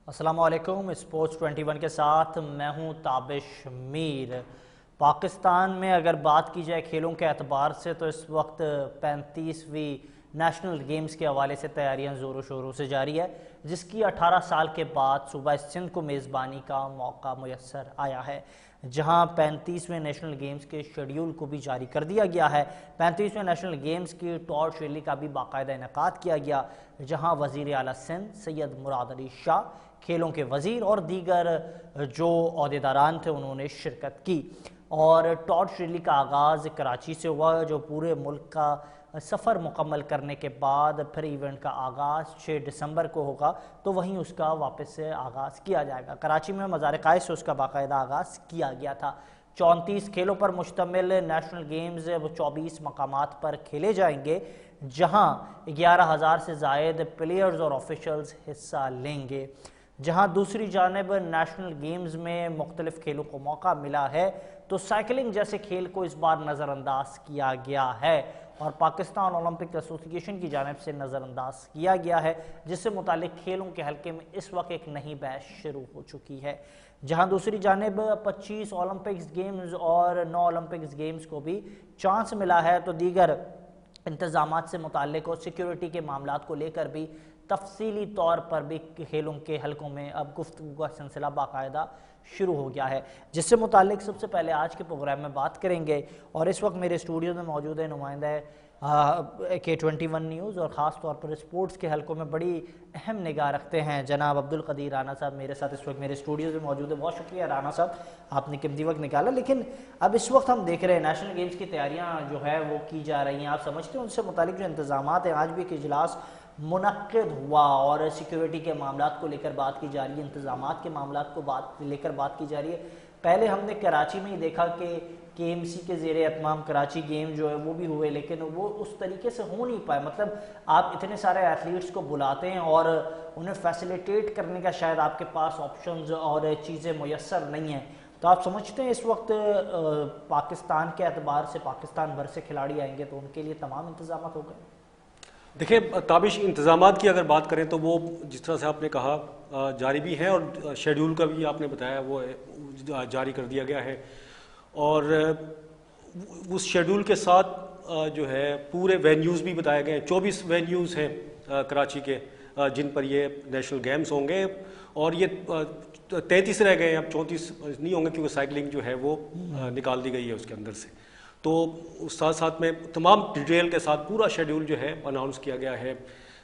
अस्सलाम वालेकुम। स्पोर्ट्स 21 के साथ मैं हूं ताबिश मीर। पाकिस्तान में अगर बात की जाए खेलों के एतबार से तो इस वक्त 35वीं नेशनल गेम्स के हवाले से तैयारियां ज़ोरों शोरों से जारी है, जिसकी 18 साल के बाद सूबा सिंध को मेज़बानी का मौका मुयस्सर आया है, जहां 35वें नेशनल गेम्स के शेड्यूल को भी जारी कर दिया गया है। 35वें नेशनल गेम्स की टॉर्च रैली का भी बाकायदा इनेकाद किया गया, जहां वज़ीर आला सिंध सैयद मुराद अली शाह, खेलों के वज़ीर और दीगर जो अहदेदारान थे उन्होंने शिरकत की। और टॉर्च रैली का आगाज़ कराची से हुआ, जो पूरे मुल्क का सफ़र मुकम्मल करने के बाद फिर इवेंट का आगाज़ 6 दिसंबर को होगा, तो वहीं उसका वापस से आगाज़ किया जाएगा। कराची में मज़ार क़ायद से उसका बाकायदा आगाज़ किया गया था। 34 खेलों पर मुश्तमिल नेशनल गेम्स वो 24 मकामात पर खेले जाएंगे, जहां 11,000 से ज़ायद प्लेयर्स और ऑफिशल्स हिस्सा लेंगे। जहां दूसरी जानब नेशनल गेम्स में मुख्तलिफ खेलों को मौका मिला है, तो साइकिलिंग जैसे खेल को इस बार नज़रअंदाज किया गया है और पाकिस्तान ओलंपिक एसोसिएशन की जानिब से नज़रअंदाज किया गया है, जिससे मुतालिक खेलों के हल्के में इस वक्त एक नई बहस शुरू हो चुकी है। जहां दूसरी जानिब 25 ओलंपिक्स गेम्स और 9 ओलंपिक्स गेम्स को भी चांस मिला है, तो दीगर इंतजामात से मुताल्लिक और सिक्योरिटी के मामलात को लेकर भी तफसीली तौर पर भी खेलों के हलकों में अब गुफ्तगू का सिलसिला बाकायदा शुरू हो गया है, जिससे मुताल्लिक सबसे पहले आज के प्रोग्राम में बात करेंगे। और इस वक्त मेरे स्टूडियो में मौजूद है नुमाइंदा K21 न्यूज़ और ख़ास तौर पर स्पोर्ट्स के हलकों में बड़ी अहम निगाह रखते हैं जनाब अब्दुल कदीर राना साहब मेरे साथ इस वक्त मेरे स्टूडियो में मौजूद है। बहुत शुक्रिया राना साहब, आपने कीमती वक्त निकाला। लेकिन अब इस वक्त हम देख रहे हैं नेशनल गेम्स की तैयारियाँ जो है वो की जा रही हैं, आप समझते हैं उनसे मुताल्लिक जो इंतजाम हैं, आज भी एक इजलास मुनक्किद हुआ और सिक्योरिटी के मामलात को लेकर बात की जा रही है, इंतजामात के मामलात को लेकर बात की जा रही है। पहले हमने कराची में ही देखा कि KMC के ज़ेरे एहतमाम कराची गेम जो है वो भी हुए, लेकिन वो उस तरीके से हो नहीं पाए। मतलब आप इतने सारे एथलीट्स को बुलाते हैं और उन्हें फैसिलिटेट करने का शायद आपके पास ऑप्शंस और चीज़ें मुयस्सर नहीं हैं। तो आप समझते हैं इस वक्त पाकिस्तान के एतबार से पाकिस्तान भर से खिलाड़ी आएंगे तो उनके लिए तमाम इंतजाम हो गए? देखिए ताबिश, इंतज़ामात की अगर बात करें तो वो जिस तरह से आपने कहा जारी भी है और शेड्यूल का भी आपने बताया वो जारी कर दिया गया है। और उस शेड्यूल के साथ जो है पूरे वेन्यूज़ भी बताए गए हैं। 24 वेन्यूज़ हैं कराची के जिन पर ये नेशनल गेम्स होंगे और ये 33 रह गए हैं, अब 34 नहीं होंगे क्योंकि साइकिलिंग जो है वो निकाल दी गई है उसके अंदर से। तो उस साथ साथ में तमाम डिटेल के साथ पूरा शेड्यूल जो है अनाउंस किया गया है।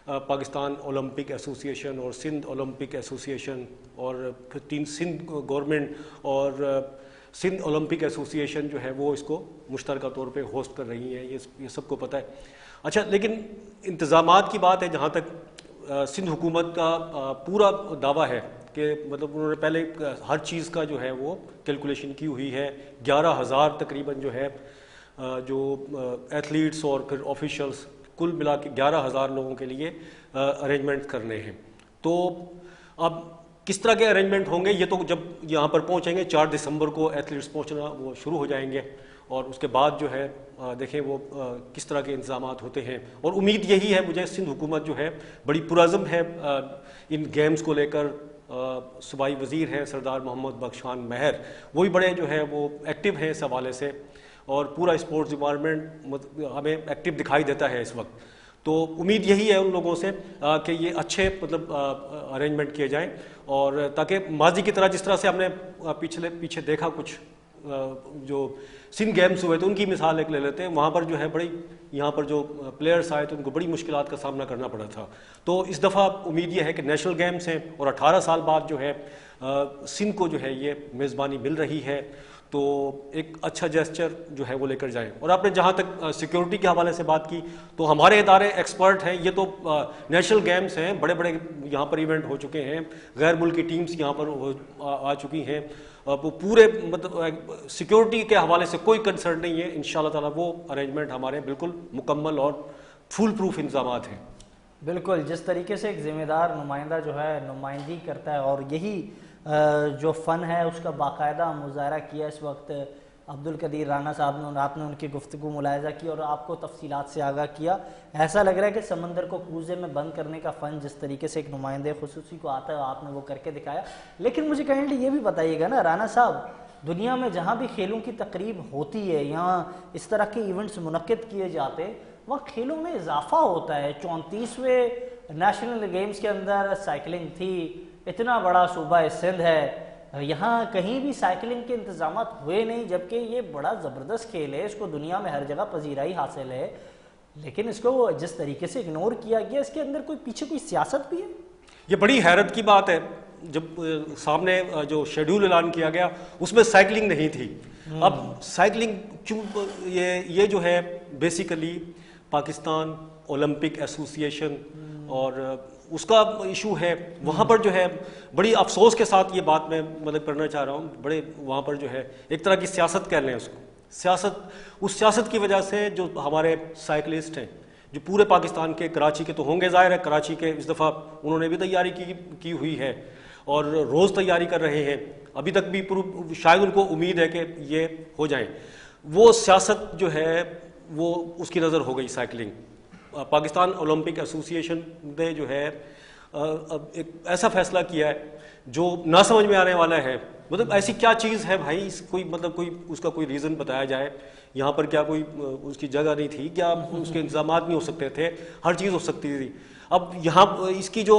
पाकिस्तान ओलंपिक एसोसिएशन और सिंध ओलंपिक एसोसिएशन और फिर 3 सिंध गवर्नमेंट और सिंध ओलंपिक एसोसिएशन जो है वो इसको मुश्तरका तौर पे होस्ट कर रही हैं, ये सबको पता है। अच्छा, लेकिन इंतज़ामात की बात है जहाँ तक सिंध हुकूमत का पूरा दावा है कि मतलब उन्होंने पहले हर चीज़ का जो है वो कैलकुलेशन की हुई है। 11,000 तकरीबन जो है जो एथलीट्स और फिर ऑफिशियल्स कुल मिला के 11,000 लोगों के लिए अरेंजमेंट करने हैं। तो अब किस तरह के अरेंजमेंट होंगे ये तो जब यहाँ पर पहुँचेंगे 4 दिसंबर को एथलीट्स पहुँचना वो शुरू हो जाएंगे और उसके बाद जो है देखें वो किस तरह के इंतजामात होते हैं। और उम्मीद यही है मुझे, सिंध हुकूमत जो है बड़ी पुरज़्म है इन गेम्स को लेकर। सूबाई वज़ीर हैं सरदार मोहम्मद बख्शान महर, वो भी बड़े जो है वो एक्टिव हैं इस हवाले से और पूरा स्पोर्ट्स डिपार्टमेंट हमें एक्टिव दिखाई देता है इस वक्त। तो उम्मीद यही है उन लोगों से कि ये अच्छे मतलब अरेंजमेंट किए जाएं और ताकि माजी की तरह जिस तरह से हमने पीछे देखा कुछ जो सिंध गेम्स हुए थे उनकी मिसाल एक ले लेते हैं। वहाँ पर जो है बड़ी यहाँ पर जो प्लेयर्स आए थे उनको बड़ी मुश्किलात का सामना करना पड़ा था। तो इस दफ़ा उम्मीद ये है कि नेशनल गेम्स हैं और 18 साल बाद जो है सिंध को जो है ये मेज़बानी मिल रही है, तो एक अच्छा जेस्चर जो है वो लेकर जाएं। और आपने जहाँ तक सिक्योरिटी के हवाले से बात की तो हमारे इदारे एक्सपर्ट हैं। ये तो नेशनल गेम्स हैं, बड़े बड़े यहाँ पर इवेंट हो चुके हैं, गैर मुल्की टीम्स यहाँ पर आ चुकी हैं। वो पूरे मतलब सिक्योरिटी के हवाले से कोई कंसर्न नहीं है। इंशाल्लाह ताला वो अरेंजमेंट हमारे बिल्कुल मुकम्मल और फुल प्रूफ इंतजामात हैं। बिल्कुल, जिस तरीके से एक ज़िम्मेदार नुमाइंदा जो है नुमाइंदगी करता है और यही जो फ़न है उसका बाकायदा मुजाहरा किया इस वक्त अब्दुल कदीर राना साहब ने, आपने उनकी गुफ्तगू मुलाहिजा की और आपको तफसीलात से आगाह किया। ऐसा लग रहा है कि समंदर को कूजे में बंद करने का फ़न जिस तरीके से एक नुमाइंदे खुसूसी को आता है, आपने वो करके दिखाया। लेकिन मुझे काइंडली ये भी बताइएगा ना राना साहब, दुनिया में जहाँ भी खेलों की तकरीब होती है, यहाँ इस तरह के इवेंट्स मुनक्किद किए जाते हैं, वहाँ खेलों में इजाफा होता है। 34वें नेशनल गेम्स के अंदर साइकिलिंग थी, इतना बड़ा सूबा सिंध है, यहाँ कहीं भी साइकिलिंग के इंतजाम हुए नहीं, जबकि ये बड़ा ज़बरदस्त खेल है, इसको दुनिया में हर जगह पजीराई हासिल है, लेकिन इसको जिस तरीके से इग्नोर किया गया, इसके अंदर कोई पीछे कोई सियासत भी है? ये बड़ी हैरत की बात है, जब सामने जो शेड्यूल ऐलान किया गया उसमें साइकिलिंग नहीं थी। अब साइकिलिंग क्यों, ये जो है बेसिकली पाकिस्तान ओलंपिक एसोसिएशन और उसका इशू है। वहाँ पर जो है बड़ी अफसोस के साथ ये बात मैं मतलब करना चाह रहा हूँ, बड़े वहाँ पर जो है एक तरह की सियासत कह लें उसको, सियासत, उस सियासत की वजह से जो हमारे साइकिलिस्ट हैं जो पूरे पाकिस्तान के, कराची के तो होंगे ज़ाहिर है, कराची के इस दफ़ा उन्होंने भी तैयारी की हुई है और रोज़ तैयारी कर रहे हैं, अभी तक भी शायद उनको उम्मीद है कि ये हो जाए। वो सियासत जो है वो उसकी नज़र हो गई साइकिलिंग। पाकिस्तान ओलंपिक एसोसिएशन ने जो है अब एक ऐसा फैसला किया है जो ना समझ में आने वाला है। मतलब ऐसी क्या चीज़ है भाई, कोई मतलब कोई उसका कोई रीज़न बताया जाए। यहाँ पर क्या कोई उसकी जगह नहीं थी क्या, उसके इंतजाम नहीं हो सकते थे, हर चीज़ हो सकती थी। अब यहाँ इसकी जो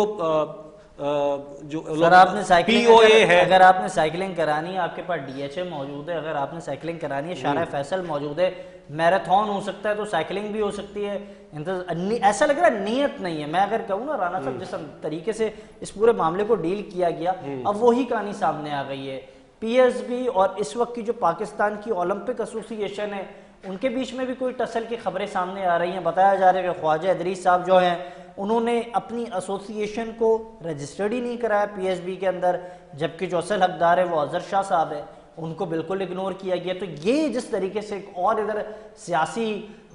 सर आपने साइकिलिंग है, अगर आपने साइकिलिंग करानी है, आपके पास DHA मौजूद है, अगर आपने साइकिलिंग करानी है, शारा फैसल मौजूद है, मैराथन हो सकता है, तो साइकिलिंग भी हो सकती है। ऐसा लग रहा है नीयत नहीं है। मैं अगर कहूँ ना राना साहब, जिस तरीके से इस पूरे मामले को डील किया गया, अब वही कहानी सामने आ गई है। PSB और इस वक्त की जो पाकिस्तान की ओलंपिक एसोसिएशन है, उनके बीच में भी कोई टसल की खबरें सामने आ रही हैं। बताया जा रहा है कि ख्वाजा इदरीस साहब जो हैं, उन्होंने अपनी एसोसिएशन को रजिस्टर्ड ही नहीं कराया PSB के अंदर, जबकि जो असल हकदार है वो अजहर शाह साहब है, उनको बिल्कुल इग्नोर किया गया। तो ये जिस तरीके से और इधर सियासी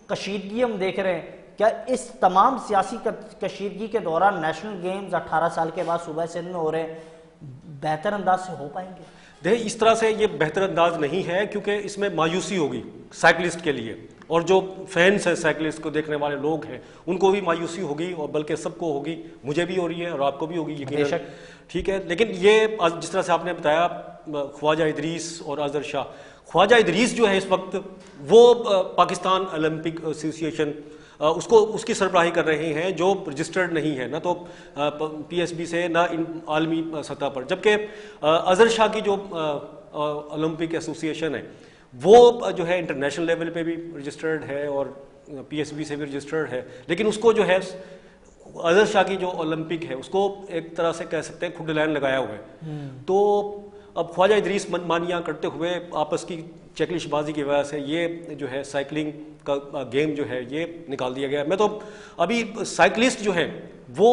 कशीदगी हम देख रहे हैं, क्या इस तमाम सियासी कशीदगी के दौरान नेशनल गेम्स 18 साल के बाद सूबा सिंध में हो रहे हैं, बेहतर अंदाज से हो पाएंगे? देखिए इस तरह से ये बेहतर अंदाज नहीं है, क्योंकि इसमें मायूसी होगी साइकिलिस्ट के लिए, और जो फैंस हैं साइकिलिस्ट को देखने वाले लोग हैं उनको भी मायूसी होगी, और बल्कि सबको होगी, मुझे भी हो रही है और आपको भी होगी यकीनन, ठीक है। लेकिन ये जिस तरह से आपने बताया ख्वाजा इदरीस और अजहर शाह, ख्वाजा इदरीस जो है इस वक्त वो पाकिस्तान ओलंपिक एसोसिएशन उसकी सरबराही कर रहे हैं, जो रजिस्टर्ड नहीं है ना तो PSB से ना आलमी सतह पर, जबकि अजहर शाह की जो ओलंपिक एसोसिएशन है वो जो है इंटरनेशनल लेवल पे भी रजिस्टर्ड है और PSB से भी रजिस्टर्ड है। लेकिन उसको जो है अजहर शाह की जो ओलंपिक है उसको एक तरह से कह सकते हैं खुद लाइन लगाया हुआ है। तो अब ख्वाजा इदरीस मनमानियाँ करते हुए आपस की चेकलिशबाजी की वजह से ये जो है साइकिलिंग का गेम जो है ये निकाल दिया गया। मैं तो अभी साइकिलिस्ट जो है वो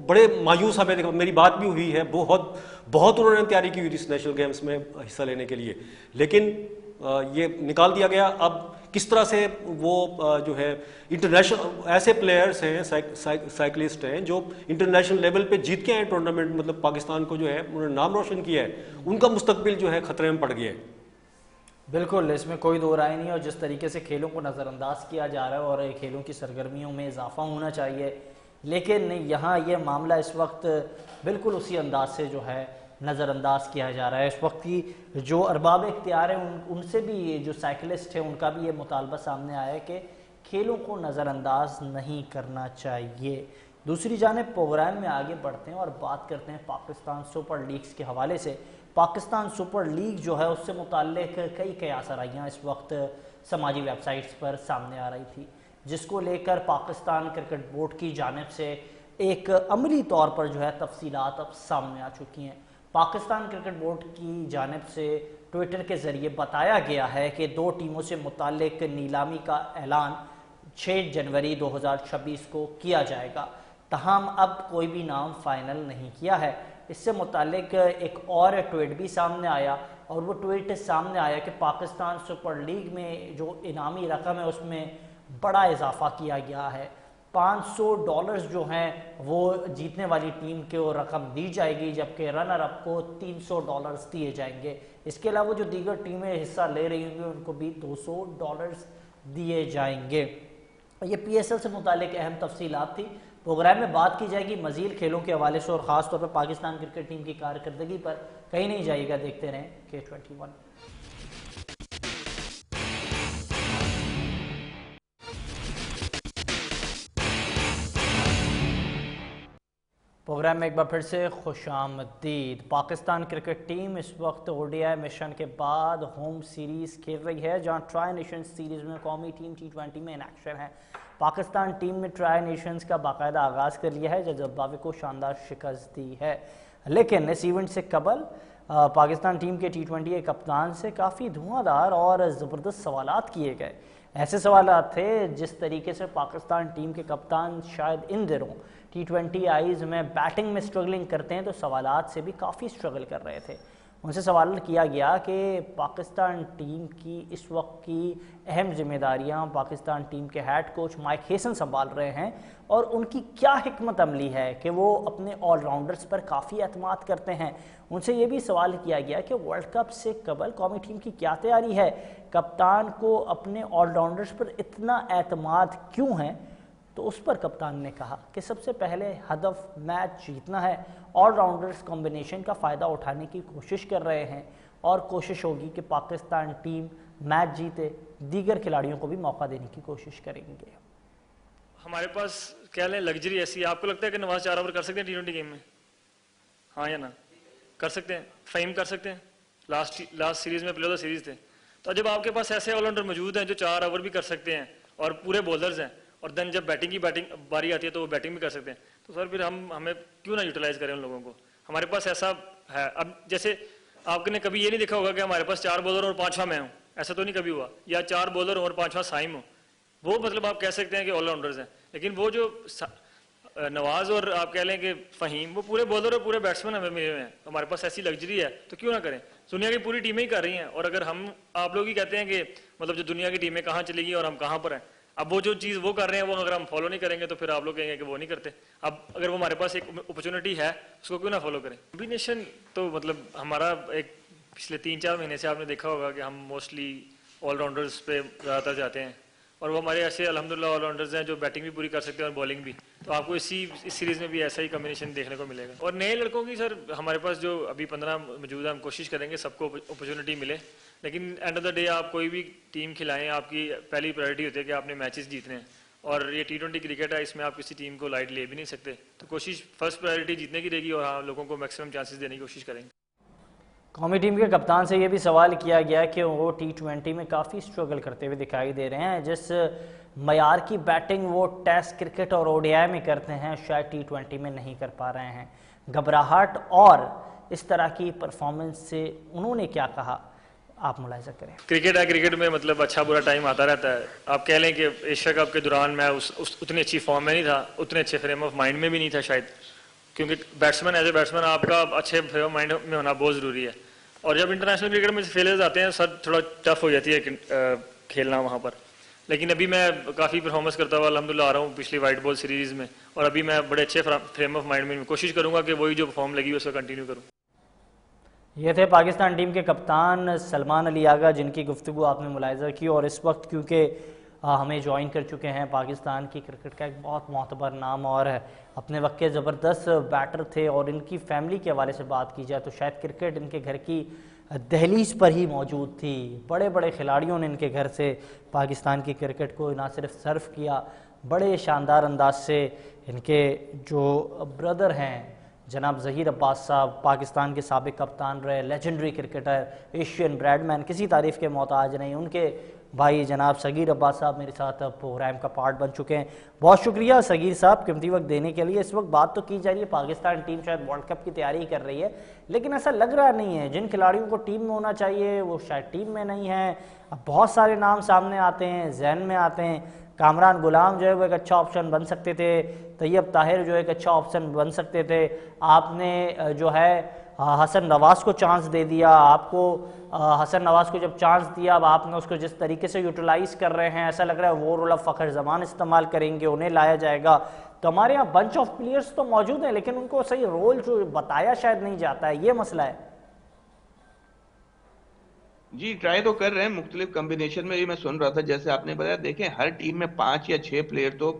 बड़े मायूस हमें, मेरी बात भी हुई है, बहुत उन्होंने तैयारी की हुई थी इस नेशनल गेम्स में हिस्सा लेने के लिए, लेकिन ये निकाल दिया गया। अब किस तरह से वो जो है इंटरनेशनल ऐसे प्लेयर्स हैं, साइकिलिस्ट हैं जो इंटरनेशनल लेवल पे जीत के आए टूर्नामेंट, मतलब पाकिस्तान को जो है उन्होंने नाम रोशन किया है, उनका मुस्तकबिल जो है खतरे में पड़ गया है। बिल्कुल, इसमें कोई दो राय नहीं है। और जिस तरीके से खेलों को नज़रअंदाज किया जा रहा है और खेलों की सरगर्मियों में इजाफा होना चाहिए, लेकिन यहाँ ये मामला इस वक्त बिल्कुल उसी अंदाज से जो है नज़रअंदाज किया जा रहा है। इस वक्त की जो अरबाब इख्तियार हैं उनसे भी, जो साइकिलिस्ट हैं, उनका भी ये मुतालबा सामने आया है कि खेलों को नज़रअंदाज नहीं करना चाहिए। दूसरी जानिब प्रोग्राम में आगे बढ़ते हैं और बात करते हैं पाकिस्तान सुपर लीग्स के हवाले से। पाकिस्तान सुपर लीग जो है उससे मुताल्लिक कई कयासराइयाँ इस वक्त समाजी वेबसाइट्स पर सामने आ रही थी, जिसको लेकर पाकिस्तान क्रिकेट बोर्ड की जानिब से एक अमली तौर पर जो है तफसीलात अब सामने आ चुकी हैं। पाकिस्तान क्रिकेट बोर्ड की जानिब से ट्विटर के ज़रिए बताया गया है कि 2 टीमों से मुताल्लिक नीलामी का ऐलान 6 जनवरी 2026 को किया जाएगा, तहम अब कोई भी नाम फाइनल नहीं किया है। इससे मुताल्लिक एक और ट्वीट भी सामने आया, और वो ट्वीट सामने आया कि पाकिस्तान सुपर लीग में जो इनामी रकम है उसमें बड़ा इजाफा किया गया है। $500 जो हैं वो जीतने वाली टीम को रकम दी जाएगी, जबकि रनर अप को $300 दिए जाएंगे। इसके अलावा जो दीगर टीमें हिस्सा ले रही होंगी उनको भी $200 दिए जाएंगे। ये PSL से मुतालिक अहम तफसीलात थी। प्रोग्राम में बात की जाएगी मज़ीद खेलों के हवाले से और ख़ास तौर पर पाकिस्तान क्रिकेट टीम की कारकर्दगी पर। कहीं नहीं जाइएगा, देखते रहें K21। प्रोग्राम में एक बार फिर से खुशामदीद। पाकिस्तान क्रिकेट टीम इस वक्त ODI मिशन के बाद होम सीरीज़ खेल रही है, जहां ट्राई नेशंस सीरीज़ में कौमी टीम T20 में इन एक्शन है। पाकिस्तान टीम में ट्राई नेशंस का बाकायदा आगाज़ कर लिया है, जो जिम्बाब्वे को शानदार शिकस्त दी है। लेकिन इस इवेंट से कबल पाकिस्तान टीम के T20 के कप्तान से काफ़ी धुआंधार और ज़बरदस्त सवालात किए गए। ऐसे सवालात थे जिस तरीके से पाकिस्तान टीम के कप्तान शायद इन दिनों T20 आईज में बैटिंग में स्ट्रगलिंग करते हैं, तो सवालात से भी काफ़ी स्ट्रगल कर रहे थे। उनसे सवाल किया गया कि पाकिस्तान टीम की इस वक्त की अहम जिम्मेदारियां पाकिस्तान टीम के हेड कोच माइक हेसन संभाल रहे हैं और उनकी क्या हिकमत अमली है कि वो अपने ऑलराउंडर्स पर काफ़ी एतमाद करते हैं। उनसे ये भी सवाल किया गया कि वर्ल्ड कप से कबल कौमी टीम की क्या तैयारी है, कप्तान को अपने ऑलराउंडर्स पर इतना एतमाद क्यों है। तो उस पर कप्तान ने कहा कि सबसे पहले हदफ मैच जीतना है, ऑलराउंडर्स कॉम्बिनेशन का फ़ायदा उठाने की कोशिश कर रहे हैं और कोशिश होगी कि पाकिस्तान टीम मैच जीते, दीगर खिलाड़ियों को भी मौका देने की कोशिश करेंगे। हमारे पास क्या लें लग्जरी ऐसी, आपको लगता है कि नवाज 4 ओवर कर सकते हैं T20 गेम में? हाँ या ना? कर सकते हैं। फ़हीम कर सकते हैं, लास्ट सीरीज़ में प्लेयर ऑफ द सीरीज़ थे। तो जब आपके पास ऐसे ऑलराउंडर मौजूद हैं जो 4 ओवर भी कर सकते हैं और पूरे बॉलर्स हैं, और देन जब बैटिंग बारी आती है तो वो बैटिंग भी कर सकते हैं, तो सर फिर हमें क्यों ना यूटिलाइज करें उन लोगों को। हमारे पास ऐसा है। अब जैसे आपने कभी ये नहीं देखा होगा कि हमारे पास 4 बॉलर और 5वां मैं हूँ, ऐसा तो नहीं कभी हुआ, या 4 बॉलर और 5वां साइम हो। वो मतलब आप कह सकते हैं कि ऑलराउंडर्स हैं। लेकिन वो जो नवाज और आप कह लें कि फ़हीम, वो पूरे बॉलर और पूरे बैट्समैन हमें मिले हुए हैं। तो हमारे पास ऐसी लग्जरी है, तो क्यों ना करें। दुनिया की पूरी टीमें ही कर रही हैं, और अगर हम आप लोग ही कहते हैं कि मतलब जो दुनिया की टीमें कहाँ चलेगी और हम कहाँ पर हैं, अब वो जो चीज़ वो कर रहे हैं वो अगर हम फॉलो नहीं करेंगे तो फिर आप लोग कहेंगे कि वो नहीं करते। अब अगर वो हमारे पास एक अपॉर्चुनिटी है उसको क्यों ना फॉलो करें। कॉम्बिनेशन तो मतलब हमारा एक पिछले 3-4 महीने से आपने देखा होगा कि हम मोस्टली ऑलराउंडर्स पे ज़्यादातर जाते हैं, और वो हमारे ऐसे अल्हम्दुलिल्लाह ऑलराउंडर्स हैं जो बैटिंग भी पूरी कर सकते हैं और बॉलिंग भी। तो आपको इस सीरीज़ में भी ऐसा ही कॉम्बिनेशन देखने को मिलेगा। और नए लड़कों की सर हमारे पास जो अभी 15 मौजूद है, हम कोशिश करेंगे सबको अपॉर्चुनिटी मिले। लेकिन एंड ऑफ द डे आप कोई भी टीम खिलाएं, आपकी पहली प्रायोरिटी होती है कि आपने मैचेस जीतने हैं, और ये T20 क्रिकेट है, इसमें आप किसी टीम को लाइट ले भी नहीं सकते। तो कोशिश फर्स्ट प्रायोरिटी जीतने की रहेगी और हाँ लोगों को मैक्सिमम चांसेस देने की कोशिश करेंगे। कौमी टीम के कप्तान से ये भी सवाल किया गया कि वो T20 में काफ़ी स्ट्रगल करते हुए दिखाई दे रहे हैं। जिस मयार की बैटिंग वो टेस्ट क्रिकेट और ODI में करते हैं शायद T20 में नहीं कर पा रहे हैं। घबराहट और इस तरह की परफॉर्मेंस से उन्होंने क्या कहा, आप मुलाहिजा करें। क्रिकेट है, क्रिकेट में मतलब अच्छा बुरा टाइम आता रहता है। आप कह लें कि एशिया कप के दौरान मैं उतनी अच्छी फॉर्म में नहीं था, उतने अच्छे फ्रेम ऑफ माइंड में भी नहीं था शायद, क्योंकि बैट्समैन एज ए बैट्समैन आपका अच्छे फ्रेम ऑफ माइंड में होना बहुत ज़रूरी है। और जब इंटरनेशनल क्रिकेट में फेलियर्स आते हैं सर थोड़ा टफ हो जाती है खेलना वहाँ पर। लेकिन अभी मैं काफ़ी परफॉर्मेंस करता हुआ अल्हम्दुलिल्लाह आ रहा हूँ पिछली वाइट बॉल सीरीज़ में, और अभी मैं बड़े अच्छे फ्रेम ऑफ माइंड में कोशिश करूँगा कि वही जो फॉर्म लगी है उसको कंटिन्यू करूँ। ये थे पाकिस्तान टीम के कप्तान सलमान अली आगा, जिनकी गुफ्तगू आपने मुलाहिजा की। और इस वक्त क्योंकि हमें ज्वाइन कर चुके हैं पाकिस्तान की क्रिकेट का एक बहुत मोतबर नाम और अपने वक्त के ज़बरदस्त बैटर थे, और इनकी फैमिली के हवाले से बात की जाए तो शायद क्रिकेट इनके घर की दहलीज पर ही मौजूद थी। बड़े बड़े खिलाड़ियों ने इनके घर से पाकिस्तान की क्रिकेट को ना सिर्फ सर्व किया, बड़े शानदार अंदाज से इनके जो ब्रदर हैं जनाब ज़हीर अब्बास साहब, पाकिस्तान के साबिक कप्तान रहे, लेजेंडरी क्रिकेटर, एशियन ब्रैडमैन, किसी तारीफ़ के मोहताज नहीं, उनके भाई जनाब सगीर अब्बास साहब मेरे साथ प्रोग्राम का पार्ट बन चुके हैं। बहुत शुक्रिया सगीर साहब कीमती वक्त देने के लिए। इस वक्त बात तो की जा रही है पाकिस्तान टीम शायद वर्ल्ड कप की तैयारी कर रही है, लेकिन ऐसा लग रहा नहीं है। जिन खिलाड़ियों को टीम में होना चाहिए वो शायद टीम में नहीं है। अब बहुत सारे नाम सामने आते हैं, जहन में आते हैं, कामरान गुलाम जो है वो एक अच्छा ऑप्शन बन सकते थे, तैयब ताहिर जो एक अच्छा ऑप्शन बन सकते थे। आपने जो है हसन नवाज़ को चांस दे दिया, आपको हसन नवाज़ को जब चांस दिया, अब आपने उसको जिस तरीके से यूटिलाइज़ कर रहे हैं, ऐसा लग रहा है वो रोल अब फ़खर ज़मान इस्तेमाल करेंगे, उन्हें लाया जाएगा। तो हमारे यहाँ बंच ऑफ प्लेयर्स तो मौजूद हैं, लेकिन उनको सही रोल जो बताया शायद नहीं जाता है, ये मसला है। जी ट्राई तो कर रहे हैं मुख्तलिफ कॉम्बिनेशन में, भी मैं सुन रहा था जैसे आपने बताया। देखें हर टीम में 5 या 6 प्लेयर तो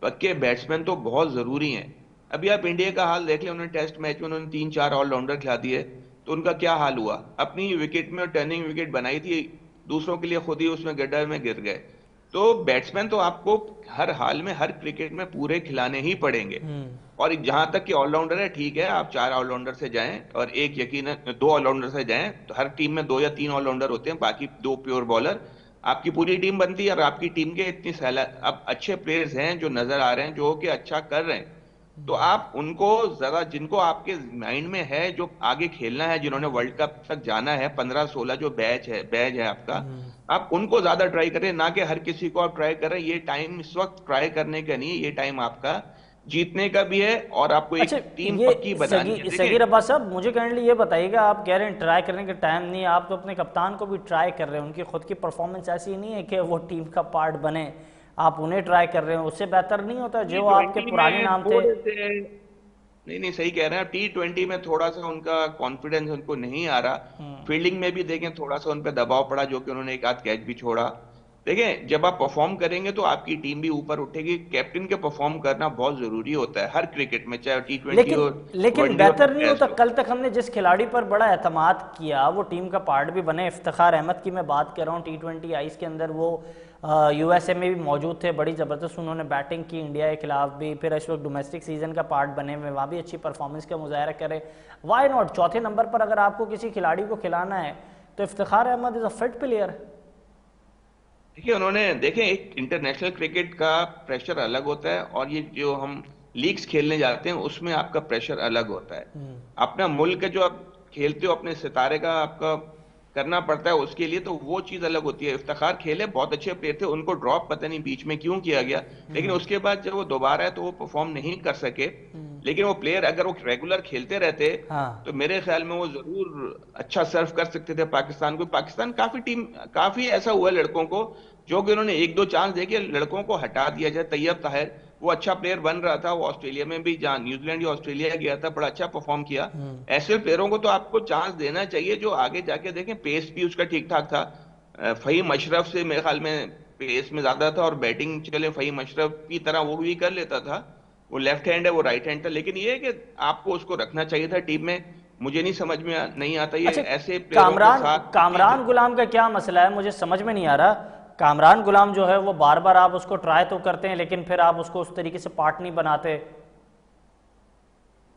पक्के बैट्समैन तो बहुत जरूरी हैं। अभी आप इंडिया का हाल देख लें, उन्होंने टेस्ट मैच में उन्होंने 3-4 ऑलराउंडर खिला दिए, तो उनका क्या हाल हुआ। अपनी विकेट में टर्निंग विकेट बनाई थी, दूसरों के लिए खुद ही उसमें गड्ढा में गिर गए। तो बैट्समैन तो आपको हर हाल में हर क्रिकेट में पूरे खिलाने ही पड़ेंगे। और जहां तक कि ऑलराउंडर है, ठीक है आप 4 ऑलराउंडर से जाएं और एक यकीन 2 ऑलराउंडर से जाएं, तो हर टीम में 2 या 3 ऑलराउंडर होते हैं, बाकी 2 प्योर बॉलर, आपकी पूरी टीम बनती है। और आपकी टीम के इतनी अब अच्छे प्लेयर्स हैं जो नजर आ रहे हैं, जो कि अच्छा कर रहे हैं, तो आप उनको ज्यादा, जिनको आपके माइंड में है जो आगे खेलना है, जिन्होंने वर्ल्ड कप तक जाना है, 15-16 जो बैच है आपका, आप उनको ज्यादा ट्राई करें, ना कि हर किसी को आप ट्राई करें। ये टाइम इस वक्त ट्राई करने का नहीं है, ये टाइम आपका जीतने का भी है और आपको एक अच्छा, टीम ये पक्की बनानी है। सगीर अब्बास साहब, मुझे काइंडली ये बताइएगा, आप कह रहे हैं ट्राई करने का टाइम नहीं है, आप तो अपने कप्तान को भी ट्राई कर रहे हैं, उनकी खुद की परफॉर्मेंस ऐसी नहीं है कि वो टीम का पार्ट बने, आप उन्हें ट्राई कर रहे हैं, उससे बेहतर नहीं होता जो आपके पुराने नाम थे? नहीं सही कह रहे हैं आप। T20 में थोड़ा सा उनका कॉन्फिडेंस उनको नहीं आ रहा। फील्डिंग में भी देखें थोड़ा सा उन पर दबाव पड़ा, जो कि उन्होंने एक आध कैच भी छोड़ा। देखें जब आप परफॉर्म करेंगे तो आपकी टीम भी ऊपर उठेगी। कैप्टन के परफॉर्म करना बहुत जरूरी होता है हर क्रिकेट में, चाहे T20 हो, लेकिन बेहतर नहीं होता? कल तक हमने जिस खिलाड़ी पर बड़ा एतमाद किया वो टीम का पार्ट भी बने, इफ्तिखार अहमद की मैं बात कर रहा हूँ। T20 आइस के अंदर वो USA में भी मौजूद थे, बड़ी ज़बरदस्त उन्होंने बैटिंग की इंडिया के खिलाफ भी, फिर इस वक्त डोमेस्टिक सीजन का पार्ट बने हुए, वहाँ भी अच्छी परफॉर्मेंस का मुजाहरा करें। Why not? चौथे नंबर पर अगर आपको किसी खिलाड़ी को खिलाना है तो Iftikhar Ahmed is a fit player. देखिए उन्होंने, देखें एक इंटरनेशनल क्रिकेट का प्रेशर अलग होता है और ये जो हम लीग्स खेलने जाते हैं उसमें आपका प्रेशर अलग होता है। अपना मुल्क जो आप खेलते हो, अपने सितारे का आपका करना पड़ता है, उसके लिए तो वो चीज अलग होती है। इफ्तिखार खेले, बहुत अच्छे प्लेयर थे, उनको ड्रॉप पता नहीं बीच में क्यों किया गया, लेकिन उसके बाद जब वो दोबारा है तो वो परफॉर्म नहीं कर सके। लेकिन वो प्लेयर अगर वो रेगुलर खेलते रहते तो मेरे ख्याल में वो जरूर अच्छा सर्व कर सकते थे पाकिस्तान को। पाकिस्तान काफी ऐसा हुआ लड़कों को, जो कि उन्होंने 1-2 चांस देके लड़कों को हटा दिया जाए। तैयब ताहिर वो अच्छा प्लेयर बन रहा था, वो ऑस्ट्रेलिया में भी, जहां न्यूजीलैंड या ऑस्ट्रेलिया गया था, बड़ा अच्छा परफॉर्म किया। ऐसे प्लेयरों को तो आपको चांस देना चाहिए जो आगे जाके, देखें पेस भी उसका ठीक ठाक था। फहीम अशरफ से मेरे ख्याल में पेस में ज्यादा था और बैटिंग चले फहीम अशरफ की तरह वो भी कर लेता था। वो लेफ्ट हैंड है, वो राइट हैंड था, लेकिन ये है कि आपको उसको रखना चाहिए था टीम में। मुझे नहीं समझ में नहीं आता ये ऐसे प्लेयरों के साथ। कामरान गुलाम का क्या मसला है, मुझे समझ में नहीं आ रहा। कामरान गुलाम जो है वो बार बार आप उसको ट्राई तो करते हैं, लेकिन फिर आप उसको उस तरीके से पार्ट नहीं बनाते।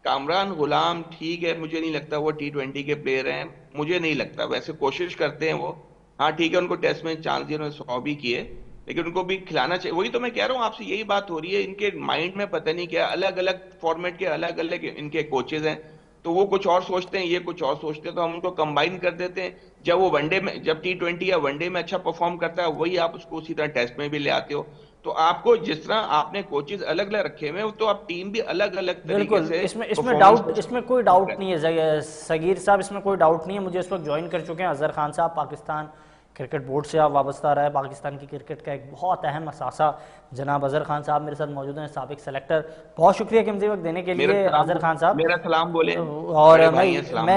कामरान गुलाम ठीक है, मुझे नहीं लगता वो T20 के प्लेयर हैं, मुझे नहीं लगता। वैसे कोशिश करते हैं वो, हाँ ठीक है, उनको टेस्ट में चांस दिए, उन्होंने 100 भी किए, लेकिन उनको भी खिलाना चाहिए। वही तो मैं कह रहा हूँ आपसे, यही बात हो रही है, इनके माइंड में पता नहीं क्या, अलग अलग फॉर्मेट के अलग अलग इनके कोचेज हैं, तो वो कुछ और सोचते हैं, ये कुछ और सोचते हैं, तो हम उनको कंबाइन कर देते हैं। जब वो वनडे में, जब T20 या वनडे में अच्छा परफॉर्म करता है, वही आप उसको उसी तरह टेस्ट में भी ले आते हो। तो आपको जिस तरह आपने कोचेज अलग अलग रखे हुए, तो आप टीम भी अलग अलग तरीके से, इसमें कोई डाउट नहीं है सगीर साहब, इसमें कोई डाउट नहीं है। मुझे इस वक्त ज्वाइन कर चुके हैं अजहर खान साहब, पाकिस्तान क्रिकेट बोर्ड से आप वाबस्ता रहा है, पाकिस्तान की क्रिकेट का एक बहुत अहम असासा जनाब अजहर खान साहब मेरे साथ मौजूद हैं, साबिक सेलेक्टर। बहुत शुक्रिया कीमती वक्त देने के लिए अजहर खान साहब। मेरा सलाम बोले। और मैं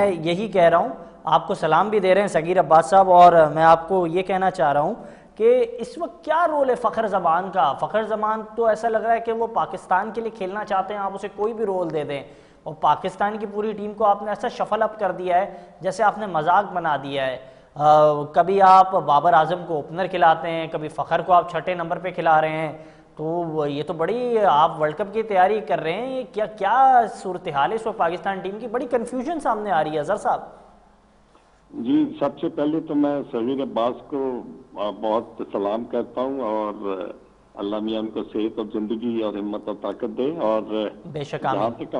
यही कह रहा हूँ, आपको सलाम भी दे रहे हैं सगीर अब्बास साहब, और मैं आपको ये कहना चाह रहा हूँ कि इस वक्त क्या रोल है फ़खर ज़मान का। फ़खर ज़मान तो ऐसा लग रहा है कि वो पाकिस्तान के लिए खेलना चाहते हैं, आप उसे कोई भी रोल दे दें, और पाकिस्तान की पूरी टीम को आपने ऐसा शफल अप कर दिया है जैसे आपने मजाक बना दिया है। कभी आप बाबर आजम को ओपनर खिलाते हैं, कभी फ़खर को आप छठे नंबर पे खिला रहे हैं, तो ये तो बड़ी, आप वर्ल्ड कप की तैयारी कर रहे हैं, ये क्या सूरत हाल है इस वक्त पाकिस्तान टीम की? बड़ी कन्फ्यूजन सामने आ रही है अजहर साहब। जी, सबसे पहले तो मैं सगीर अब्बास को बहुत सलाम करता हूँ, और अल्लाह मियां उनको सेहत और जिंदगी और हिम्मत और ताकत दे। और बेशक जहाँ तक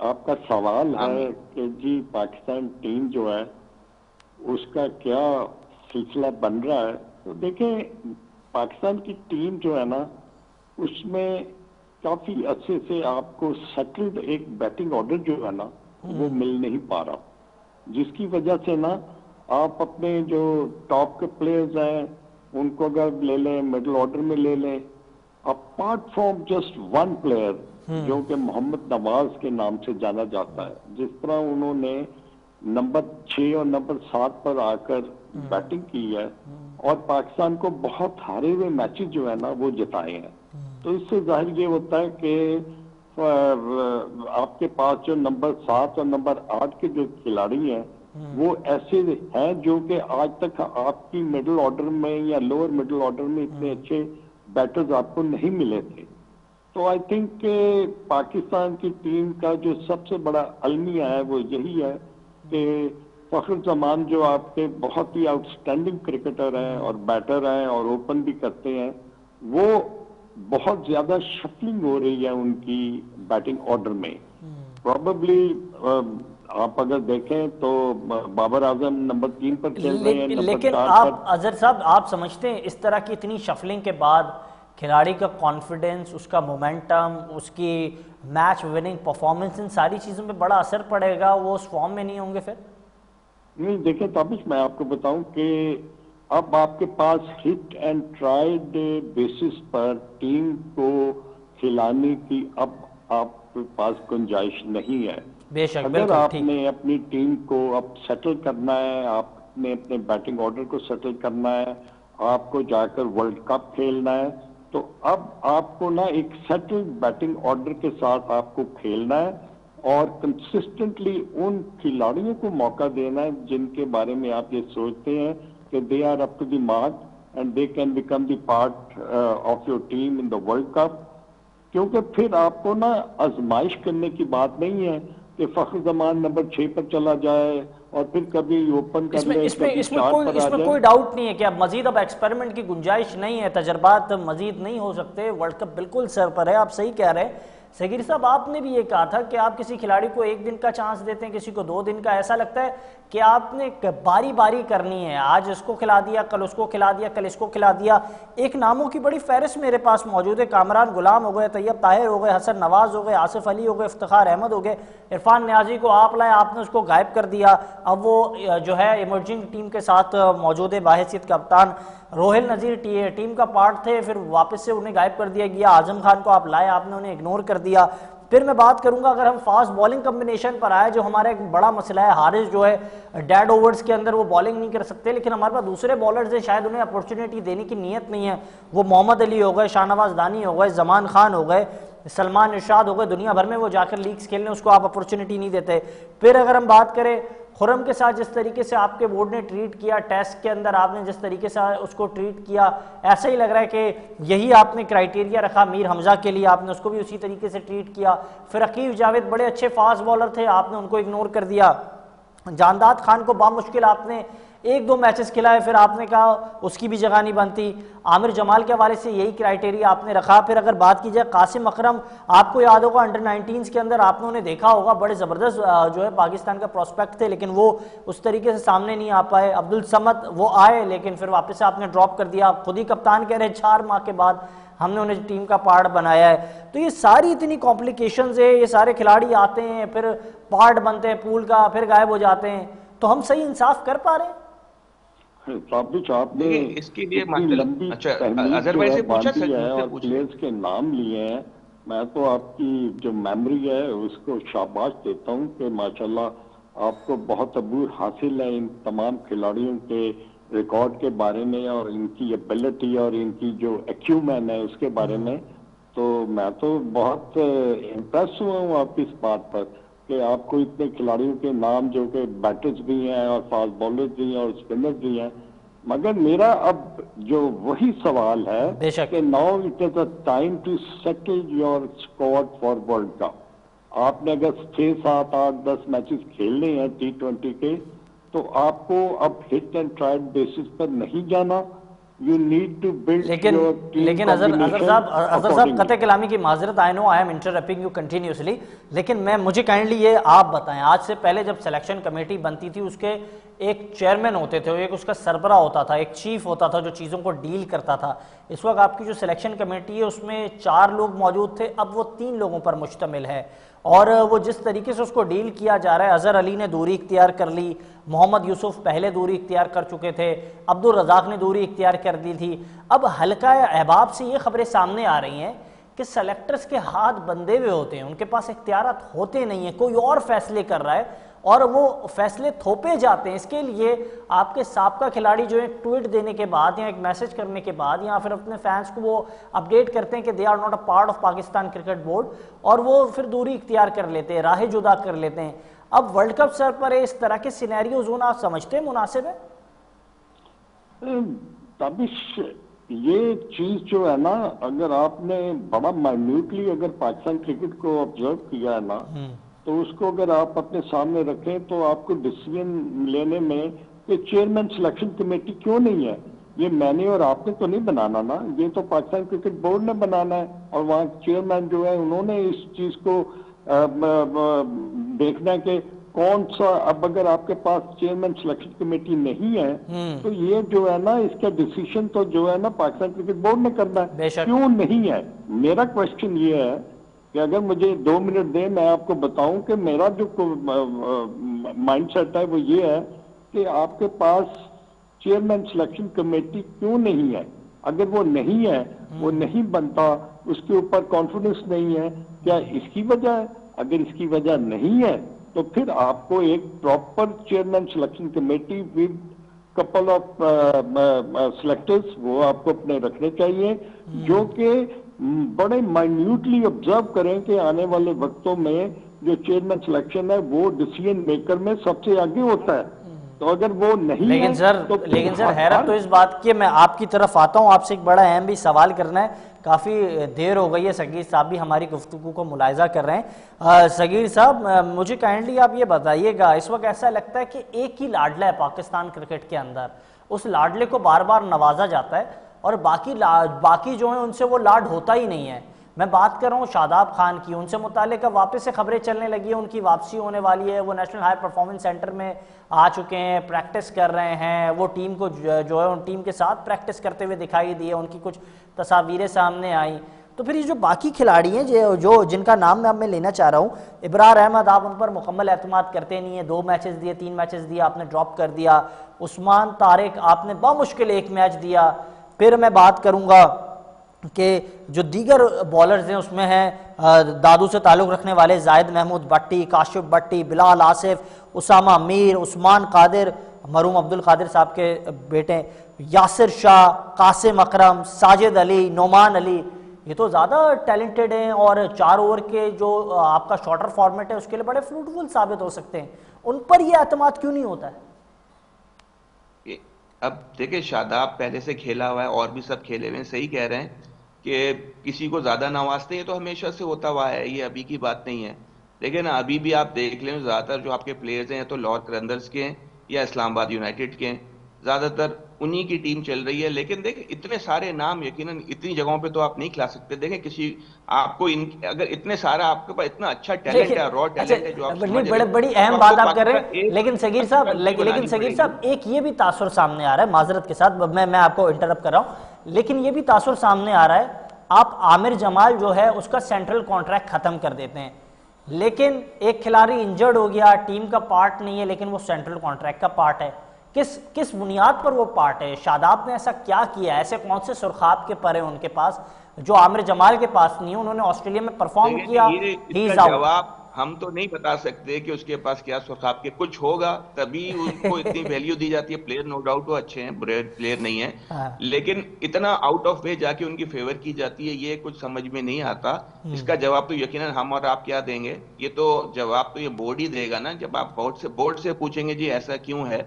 आपका सवाल है कि जी पाकिस्तान टीम जो है उसका क्या सिलसिला बन रहा है, तो देखें पाकिस्तान की टीम जो है ना, उसमें काफी अच्छे से आपको सेटल्ड एक बैटिंग ऑर्डर जो है ना वो मिल नहीं पा रहा, जिसकी वजह से ना आप अपने जो टॉप के प्लेयर्स हैं उनको अगर ले लें, मिडिल ऑर्डर में ले लें, apart from just one player जो कि मोहम्मद नवाज के नाम से जाना जाता है, जिस तरह उन्होंने नंबर 6 और नंबर 7 पर आकर बैटिंग की है और पाकिस्तान को बहुत हारे हुए मैचेस जो है ना वो जिताए हैं, तो इससे जाहिर ये होता है कि आपके पास जो नंबर 7 और नंबर 8 के जो खिलाड़ी हैं वो ऐसे हैं जो कि आज तक आपकी मिडिल ऑर्डर में या लोअर मिडिल ऑर्डर में इतने अच्छे बैटर्स आपको नहीं मिले थे। तो आई थिंक पाकिस्तान की टीम का जो सबसे बड़ा अलमिया है वो यही है कि फखर जमान जो आपके बहुत ही आउटस्टैंडिंग क्रिकेटर हैं और बैटर हैं और ओपन भी करते हैं, वो बहुत ज्यादा शफलिंग हो रही है उनकी बैटिंग ऑर्डर में। प्रोबेबली आप अगर देखें तो बाबर आजम नंबर 3 पर खेल रहे हैं, लेकिन आप अजहर साहब आप समझते हैं इस तरह की इतनी शफलिंग के बाद खिलाड़ी का कॉन्फिडेंस, उसका मोमेंटम, उसकी मैच विनिंग परफॉर्मेंस, इन सारी चीज़ों पे बड़ा असर पड़ेगा, वो उस फॉर्म में नहीं होंगे फिर? नहीं, देखें ताबिश, मैं आपको बताऊं कि अब आपके पास हिट एंड ट्राइड बेसिस पर टीम को खिलाने की अब आपके पास गुंजाइश नहीं है। बेशक, अगर आपने अपनी टीम को अब सेटल करना है, आपने अपने बैटिंग ऑर्डर को सेटल करना है, आपको जाकर वर्ल्ड कप खेलना है, तो अब आपको ना एक सेटल्ड बैटिंग ऑर्डर के साथ आपको खेलना है और कंसिस्टेंटली उन खिलाड़ियों को मौका देना है जिनके बारे में आप ये सोचते हैं कि they are up to the mark and they can become the part of your team in the world cup. क्योंकि फिर आपको ना आजमाइश करने की बात नहीं है कि फखर जमान नंबर 6 पर चला जाए और फिर कभी ओपन कर ले, इसमें कोई डाउट नहीं है कि अब मजीद अब एक्सपेरिमेंट की गुंजाइश नहीं है, तजर्बात मजीद नहीं हो सकते, वर्ल्ड कप बिल्कुल सर पर है, आप सही कह रहे हैं। सगीर साहब, आपने भी ये कहा था कि आप किसी खिलाड़ी को 1 दिन का चांस देते हैं, किसी को 2 दिन का। ऐसा लगता है कि आपने बारी बारी करनी है, आज इसको खिला दिया, कल उसको खिला दिया, कल इसको खिला दिया। एक नामों की बड़ी फहरिस्त मेरे पास मौजूद है, कामरान गुलाम हो गए, तैयब ताहिर हो गए, हसन नवाज हो गए, आसिफ अली हो गए, इफ्तिखार अहमद हो गए, इरफान न्याजी को आप लाए, आपने उसको गायब कर दिया। अब वो जो है इमर्जिंग टीम के साथ मौजूद है बाहैसियत कप्तान। रोहिल नज़ीर टीम का पार्ट थे, फिर वापस से उन्हें गायब कर दिया गया। आजम खान को आप लाए, आपने उन्हें इग्नोर कर दिया। फिर मैं बात करूंगा, अगर हम फास्ट बॉलिंग कम्बिनेशन पर आए, जो हमारा एक बड़ा मसला है, हारिस जो है डेड ओवर्स के अंदर वो बॉलिंग नहीं कर सकते, लेकिन हमारे पास दूसरे बॉलर्स हैं, शायद उन्हें अपॉर्चुनिटी देने की नीयत नहीं है। वो मोहम्मद अली हो गए, शाहनवाज दानी हो गए, जमान खान हो गए, सलमान इरशाद हो गए, दुनिया भर में वो जाकर लीग्स खेलने, उसको आप अपॉर्चुनिटी नहीं देते। फिर अगर हम बात करें खुरम के साथ, जिस तरीके से आपके बोर्ड ने ट्रीट किया, टेस्ट के अंदर आपने जिस तरीके से उसको ट्रीट किया, ऐसा ही लग रहा है कि यही आपने क्राइटेरिया रखा मीर हमजा के लिए, आपने उसको भी उसी तरीके से ट्रीट किया। फिर अकीब जावेद बड़े अच्छे फास्ट बॉलर थे, आपने उनको इग्नोर कर दिया। जानदाद खान को बामुश्किल आपने 1-2 मैचेस खिलाए, फिर आपने कहा उसकी भी जगह नहीं बनती। आमिर जमाल के हवाले से यही क्राइटेरिया आपने रखा। फिर अगर बात की जाए कासिम अकरम, आपको याद होगा अंडर-19 के अंदर आपने उन्हें देखा होगा, बड़े ज़बरदस्त जो है पाकिस्तान का प्रोस्पेक्ट थे, लेकिन वो उस तरीके से सामने नहीं आ पाए। अब्दुल समद वो आए, लेकिन फिर वापस से आपने ड्रॉप कर दिया। खुद ही कप्तान कह रहे 4 माह के बाद हमने उन्हें टीम का पार्ट बनाया है। तो ये सारी इतनी कॉम्प्लिकेशंस है, ये सारे खिलाड़ी आते हैं, फिर पार्ट बनते हैं पूल का, फिर गायब हो जाते हैं, तो हम सही इंसाफ कर पा रहे हैं? आपने इसके लिए लंबी अजहर भाई से पूछा है और प्लेयर्स के नाम लिए हैं। मैं तो आपकी जो मेमोरी है उसको शाबाश देता हूँ कि माशाल्लाह आपको बहुत अबूर हासिल है इन तमाम खिलाड़ियों के रिकॉर्ड के बारे में और इनकी एबिलिटी और इनकी जो एक्यूमेन है उसके बारे में। तो मैं तो बहुत इम्प्रेस हुआ हूँ आपकी इस बात पर कि आपको इतने खिलाड़ियों के नाम जो कि बैटर्स भी हैं और फास्ट बॉलर्स भी हैं और स्पिनर्स भी हैं। मगर मेरा अब जो वही सवाल है कि now it is a time to settle your squad for world cup. आपने अगर 6, 7, 8, 10 मैचेस खेलने हैं T20 के, तो आपको अब हिट एंड ट्राइड बेसिस पर नहीं जाना you need to build लेकिन your team लेकिन अजहर combination साहब accordingly. कतई कलामी की माजरत, I know I am interrupting you continuously, लेकिन मैं मुझे काइंडली ये आप बताएं, आज से पहले जब सिलेक्शन कमेटी बनती थी उसके एक चेयरमैन होते थे, एक उसका सरबरा होता था, एक चीफ होता था जो चीज़ों को डील करता था। इस वक्त आपकी जो सिलेक्शन कमेटी है उसमें 4 लोग मौजूद थे, अब वो 3 लोगों पर मुश्तमिल है, और वो जिस तरीके से उसको डील किया जा रहा है, अजहर अली ने दूरी इख्तियार कर ली, मोहम्मद यूसुफ पहले दूरी इख्तियार कर चुके थे, अब्दुल रज़ाक ने दूरी इख्तियार कर दी थी। अब हल्का अहबाब से ये खबरें सामने आ रही हैं कि सेलेक्टर्स के हाथ बंधे हुए होते हैं, उनके पास इख्तियारात होते नहीं हैं, कोई और फैसले कर रहा है और वो फैसले थोपे जाते हैं। इसके लिए आपके साबका खिलाड़ी जो है ट्वीट देने के बाद या एक मैसेज करने के बाद या फिर अपने फैंस को वो अपडेट करते हैं कि they are not a part of Pakistan cricket board, और वो फिर दूरी इख्तियार कर लेते हैं, राह जुदा कर लेते हैं। अब वर्ल्ड कप सर पर इस तरह के सिनेरियोज होना आप समझते हैं मुनासिब है? ताबिश, ये चीज जो है ना, अगर आपने बड़ा माइन्यूटली अगर पाकिस्तान क्रिकेट को ऑब्जर्व किया है ना, तो उसको अगर आप अपने सामने रखें तो आपको डिसीजन लेने में कि चेयरमैन सिलेक्शन कमेटी क्यों नहीं है, ये मैंने और आपने तो नहीं बनाना ना, ये तो पाकिस्तान क्रिकेट बोर्ड ने बनाना है, और वहाँ चेयरमैन जो है उन्होंने इस चीज को देखना है कि कौन सा, अब अगर आपके पास चेयरमैन सिलेक्शन कमेटी नहीं है तो ये जो है ना, इसका डिसीजन तो जो है ना पाकिस्तान क्रिकेट बोर्ड ने करना है। क्यों नहीं है? मेरा क्वेश्चन ये है कि अगर मुझे 2 मिनट दें, मैं आपको बताऊं कि मेरा जो माइंडसेट है वो ये है कि आपके पास चेयरमैन सिलेक्शन कमेटी क्यों नहीं है? अगर वो नहीं है, वो नहीं बनता, उसके ऊपर कॉन्फिडेंस नहीं है, क्या इसकी वजह है? अगर इसकी वजह नहीं है तो फिर आपको एक proper chairman selection committee with couple of selectors वो आपको अपने रखने चाहिए, जो कि बड़े माइन्यूटली ऑब्जर्व करें कि आने वाले वक्तों में जो चेयरमैन सिलेक्शन है वो डिसीजन मेकर में सबसे आगे होता है। तो अगर वो नहीं लेकिन है, सर तो लेकिन सर हैरत तो इस बात की, मैं आपकी तरफ आता हूँ, आपसे एक बड़ा अहम भी सवाल करना है। काफ़ी देर हो गई है, सगीर साहब भी हमारी गुफ्तगू को मुलाहिजा कर रहे हैं। सगीर साहब, मुझे काइंडली आप ये बताइएगा, इस वक्त ऐसा लगता है कि एक ही लाडला है पाकिस्तान क्रिकेट के अंदर, उस लाडले को बार बार नवाजा जाता है और बाकी जो है उनसे वो लाड होता ही नहीं है। मैं बात कर रहा हूँ शादाब खान की, उनसे मुतालिक वापस से खबरें चलने लगी है, उनकी वापसी होने वाली है, वो नेशनल हाई परफॉर्मेंस सेंटर में आ चुके हैं, प्रैक्टिस कर रहे हैं, वो टीम को जो है उन टीम के साथ प्रैक्टिस करते हुए दिखाई दिए, उनकी कुछ तस्वीरें सामने आई। तो फिर ये जो बाकी खिलाड़ी हैं जो जिनका नाम मैं अब मैं लेना चाह रहा हूँ, इब्रार अहमद, आप उन पर मुकम्मल एतमाद करते नहीं है, 2 मैचेस दिए, 3 मैचेस दिए, आपने ड्रॉप कर दिया। उस्मान तारिक, आपने बामुश्किल 1 मैच दिया। फिर मैं बात करूँगा कि जो दीगर बॉलर्स हैं उसमें हैं दादू से ताल्लुक़ रखने वाले जाहिद महमूद भट्टी, काशिफ भट्टी, बिलाल आसिफ, उसामा मीर, उस्मान कादिर, मरूम अब्दुल कादिर साहब के बेटे, यासिर शाह, कासिम अकरम, साजिद अली, नोमान अली, ये तो ज़्यादा टैलेंटेड हैं और 4 ओवर के जो आपका शॉर्टर फॉर्मेट है उसके लिए बड़े फ्रूटफुल साबित हो सकते हैं। उन पर ये एतमाद क्यों नहीं होता है? अब देखिए, शादाब पहले से खेला हुआ है और भी सब खेले हुए हैं, सही कह रहे हैं कि किसी को ज्यादा नवाजते हैं, तो हमेशा से होता हुआ है, ये अभी की बात नहीं है। लेकिन अभी भी आप देख लें, ज्यादातर जो आपके प्लेयर्स हैं तो लाहौर कलंदर्स के हैं या इस्लामाबाद यूनाइटेड के हैं, ज्यादातर उन्हीं की टीम चल रही है। लेकिन देखें, इतने सारे नाम यकीनन इतनी जगहों पे तो आप नहीं खिला सकते। देखें, किसी आपको अगर इतने सारा आपके पास इतना अच्छा टैलेंट है, रॉ टैलेंट है, जो आप बड़ी अहम बात आप कर रहे हैं। लेकिन सगीर साहब एक ये भी तासुर सामने आ रहा है, माजरत के साथ मैं आपको इंटरप्ट कर रहा हूँ, लेकिन ये भी तासुर सामने आ रहा है, आप आमिर जमाल जो है उसका सेंट्रल कॉन्ट्रैक्ट खत्म कर देते हैं, लेकिन एक खिलाड़ी इंजर्ड हो गया, टीम का पार्ट नहीं है, लेकिन वो सेंट्रल कॉन्ट्रैक्ट का पार्ट है। किस बुनियाद पर वो पार्ट है? शादाब ने ऐसा क्या किया? ऐसे कौन से सुरखाब के पर है उनके पास जो आमिर जमाल के पास नहीं है? उन्होंने ऑस्ट्रेलिया में परफॉर्म किया, जवाब हम तो नहीं बता सकते कि उसके पास क्या सुरखाब के, कुछ होगा तभी उनको इतनी वैल्यू दी जाती है। प्लेयर नो डाउट वो अच्छे हैं, बुरे प्लेयर नहीं है, लेकिन इतना आउट ऑफ वे जाके उनकी फेवर की जाती है, ये कुछ समझ में नहीं आता। इसका जवाब तो यकीनन हम और आप क्या देंगे, ये तो जवाब तो ये बोर्ड ही देगा ना, जब आप बोर्ड से पूछेंगे जी ऐसा क्यों है।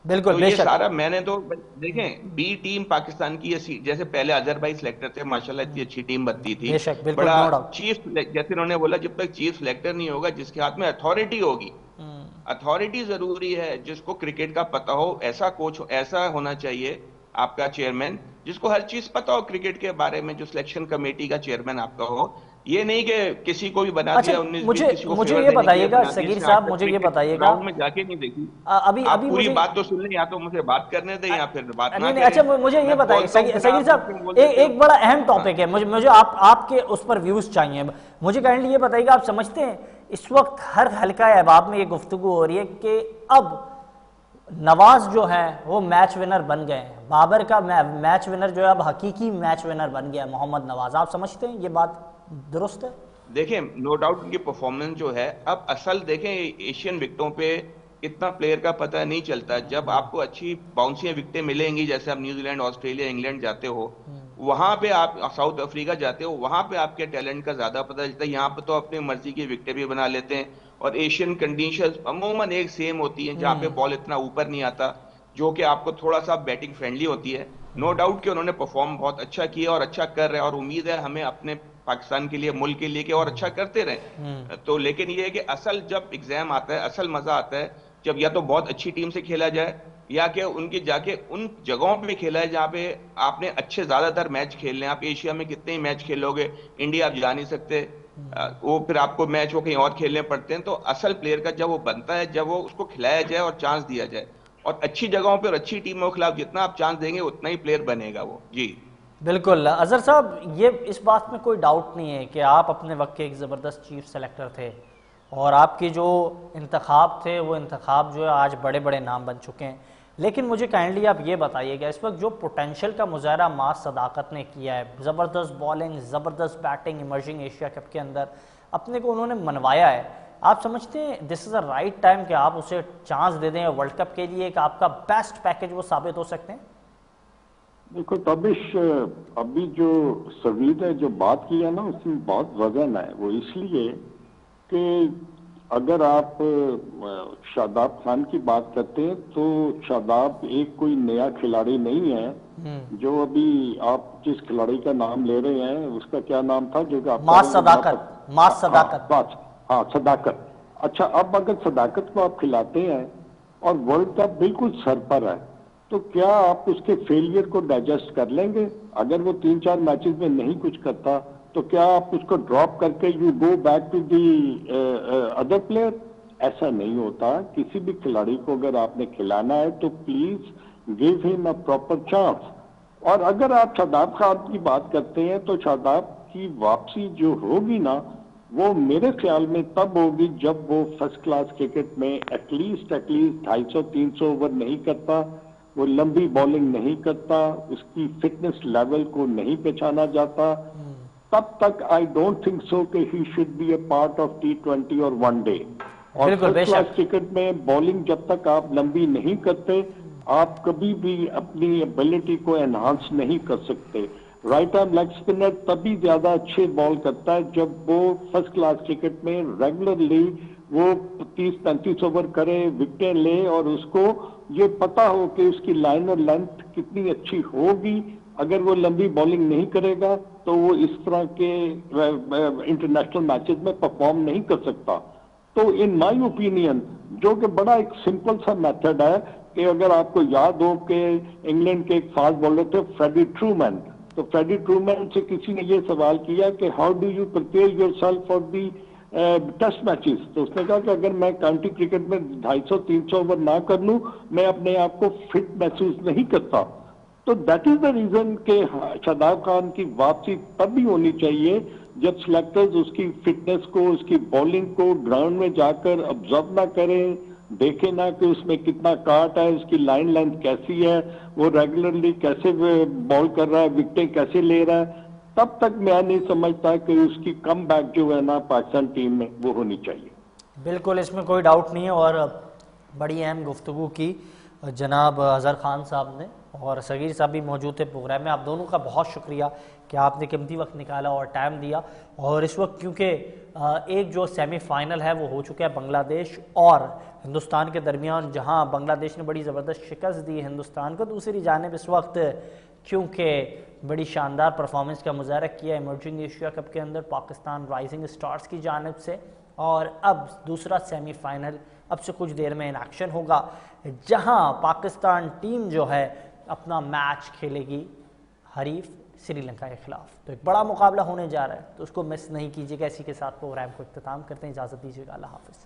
बिल्कुल, तो ये सारा मैंने तो देखें, बी टीम पाकिस्तान की जैसे पहले अजहर भाई सिलेक्टर थे, माशाल्लाह इतनी अच्छी टीम बनती थी, बड़ा चीफ, जैसे उन्होंने बोला, जब तक चीफ सिलेक्टर नहीं होगा जिसके हाथ में अथॉरिटी होगी, अथॉरिटी जरूरी है, जिसको क्रिकेट का पता हो, ऐसा कोच ऐसा होना चाहिए आपका चेयरमैन जिसको हर चीज पता हो क्रिकेट के बारे में, जो सिलेक्शन कमेटी का चेयरमैन आपका हो। ये नहीं कि किसी को भी बना अच्छा, दिया 19-20, मुझे किसी को मुझे फेवर ये देने के लिए बताइएगा बना दिया। सगीर इसने आज साहब, तक मुझे ये क्रिकेट बताइएगा, ग्राउंड में जाके नहीं देखी। अभी आप अभी पूरी मुझे बात तो सुन लें, या तो मुझे बात करने दें या फिर बात ना नहीं नहीं, करें। अच्छा मुझे ये मैं बताइए बोलता हूं, फिर सगीर आप साहब, बीच में बोल देते हो। एक बड़ा अहम हाँ। टॉपिक है, मुझे मुझे आपके उस पर व्यूज चाहिए। मुझे काइंडली ये बताइएगा, आप समझते हैं इस वक्त हर हल्का अहबाब में ये गुफ्तगू हो रही है कि अब नवाज जो है वो मैच विनर बन गए हैं, बाबर का मैच विनर जो है अब हकीकी मैच विनर बन गया है मोहम्मद नवाज। आप समझते हैं ये बात दुरुस्त है? देखें, नो डाउट उनकी परफॉर्मेंस जो है, अब असल देखें एशियन विकेटों पे इतना प्लेयर का पता नहीं चलता। जब आपको अच्छी बाउंसी विकेटें मिलेंगी, जैसे आप न्यूजीलैंड, ऑस्ट्रेलिया, इंग्लैंड जाते हो, वहां पे आप साउथ अफ्रीका जाते हो, वहां पे आपके टैलेंट का ज्यादा पता चलता है। यहाँ पे तो अपनी मर्जी की विकेटें भी बना लेते हैं, और एशियन कंडीशंस अमूमन एक सेम होती हैं, जहाँ पे बॉल इतना ऊपर नहीं आता, जो कि आपको थोड़ा सा बैटिंग फ्रेंडली होती है। नो डाउट कि उन्होंने परफॉर्म बहुत अच्छा किया और अच्छा कर रहे हैं, और उम्मीद है हमें अपने पाकिस्तान के लिए, मुल्क के लिए कि और अच्छा करते रहें। तो लेकिन ये है कि असल जब एग्जाम आता है, असल मजा आता है जब या तो बहुत अच्छी टीम से खेला जाए, या कि उनके जाके उन जगहों पे खेला है जहाँ पे आपने अच्छे ज्यादातर मैच खेलने। आप एशिया में कितने ही मैच खेलोगे, इंडिया आप जा नहीं सकते, वो फिर आपको मैच वो कहीं और खेलने पड़ते हैं। तो असल प्लेयर का जब वो बनता है, जब वो उसको खिलाया जाए और चांस दिया जाए, और अच्छी जगहों पे और अच्छी टीमों के खिलाफ जितना आप चांस देंगे उतना ही प्लेयर बनेगा वो। जी बिल्कुल अजहर साहब, ये इस बात में कोई डाउट नहीं है कि आप अपने वक्त के एक ज़बरदस्त चीफ सेलेक्टर थे, और आपके जो इंतखाब थे वो इंतखाब जो है आज बड़े बड़े नाम बन चुके हैं। लेकिन मुझे काइंडली आप ये बताइएगा, इस वक्त जो पोटेंशियल का मुजाहरा मास सदाकत ने किया है, ज़बरदस्त बॉलिंग, ज़बरदस्त बैटिंग, इमर्जिंग एशिया कप के अंदर अपने को उन्होंने मनवाया है, आप समझते हैं this is a right time कि आप उसे चांस दे दें वर्ल्ड कप के लिए, कि आपका बेस्ट पैकेज वो साबित हो सकते हैं? देखो तबिश, अभी जो सवीद ने जो बात की है ना, उसमें बहुत वजन है। वो इसलिए कि अगर आप शादाब खान की बात करते हैं, तो शादाब एक कोई नया खिलाड़ी नहीं है। जो अभी आप जिस खिलाड़ी का नाम ले रहे हैं, उसका क्या नाम था जो कि आप मास सदाकत, मास सदाकत। हाँ, सदाकत। अच्छा, अब अगर सदाकत को आप खिलाते हैं और वर्ल्ड कप बिल्कुल सर पर है, तो क्या आप उसके फेलियर को डाइजेस्ट कर लेंगे? अगर वो 3-4 मैचेस में नहीं कुछ करता, तो क्या आप उसको ड्रॉप करके you go back to the other player? ऐसा नहीं होता। किसी भी खिलाड़ी को अगर आपने खिलाना है तो please give him a proper chance. और अगर आप शादाब खान की बात करते हैं, तो शादाब की वापसी जो होगी ना, वो मेरे ख्याल में तब होगी जब वो फर्स्ट क्लास क्रिकेट में एटलीस्ट 250-300 ओवर नहीं करता, वो लंबी बॉलिंग नहीं करता, उसकी फिटनेस लेवल को नहीं पहचाना जाता, तब तक आई डोंट थिंक सो कि he should be a part of T20 और वनडे। और फर्स्ट क्लास क्रिकेट में बॉलिंग जब तक आप लंबी नहीं करते, आप कभी भी अपनी एबिलिटी को एनहांस नहीं कर सकते। राइट आर्म लेग स्पिनर तभी ज्यादा अच्छे बॉल करता है जब वो फर्स्ट क्लास क्रिकेट में रेगुलरली वो 30-35 ओवर करे, विकेटें ले, और उसको ये पता हो कि उसकी लाइन और लेंथ कितनी अच्छी होगी। अगर वो लंबी बॉलिंग नहीं करेगा तो वो इस तरह के इंटरनेशनल मैचेस में परफॉर्म नहीं कर सकता। तो इन माय ओपिनियन, जो कि बड़ा एक सिंपल सा मेथड है, कि अगर आपको याद हो कि इंग्लैंड के एक फास्ट बॉलर थे फ्रेडी ट्रूमैन, तो फ्रेडी ट्रूमैन से किसी ने ये सवाल किया कि how do you prepare yourself for the test matches, तो उसने कहा कि अगर मैं काउंटी क्रिकेट में 250-300 ओवर ना कर लूं, मैं अपने आप को फिट महसूस नहीं करता। तो दैट इज द रीजन के शादाब खान की वापसी तभी होनी चाहिए जब सिलेक्टर्स उसकी फिटनेस को, उसकी बॉलिंग को ग्राउंड में जाकर ऑब्जर्व ना करें, देखे ना कि उसमें कितना काट है, उसकी लाइन लेंथ कैसी है, वो रेगुलरली कैसे बॉल कर रहा है, विकेटें कैसे ले रहा है। तब तक मैं नहीं समझता कि उसकी कम बैक जो है ना पाकिस्तान टीम में वो होनी चाहिए। बिल्कुल, इसमें कोई डाउट नहीं है। और बड़ी अहम गुफ्तगू की जनाब अजहर खान साहब ने, और सगीर साहब भी मौजूद थे प्रोग्राम में। आप दोनों का बहुत शुक्रिया कि आपने कीमती वक्त निकाला और टाइम दिया। और इस वक्त क्योंकि एक जो सेमीफाइनल है वो हो चुका है बांग्लादेश और हिंदुस्तान के दरमियान, जहां बांग्लादेश ने बड़ी ज़बरदस्त शिकस्त दी हिंदुस्तान को, दूसरी जानिब इस वक्त क्योंकि बड़ी शानदार परफॉर्मेंस का मुजाहरा किया इमर्जिंग एशिया कप के अंदर पाकिस्तान राइजिंग स्टार्स की जानिब से, और अब दूसरा सेमीफाइनल अब से कुछ देर में इन एक्शन होगा, जहां पाकिस्तान टीम जो है अपना मैच खेलेगी हरीफ श्रीलंका के खिलाफ। तो एक बड़ा मुकाबला होने जा रहा है, तो उसको मिस नहीं कीजिएगा। इसी के साथ प्रोग्राम को इख्तिताम करते हैं, इजाज़त दीजिएगा, अल्लाह हाफ़िज़।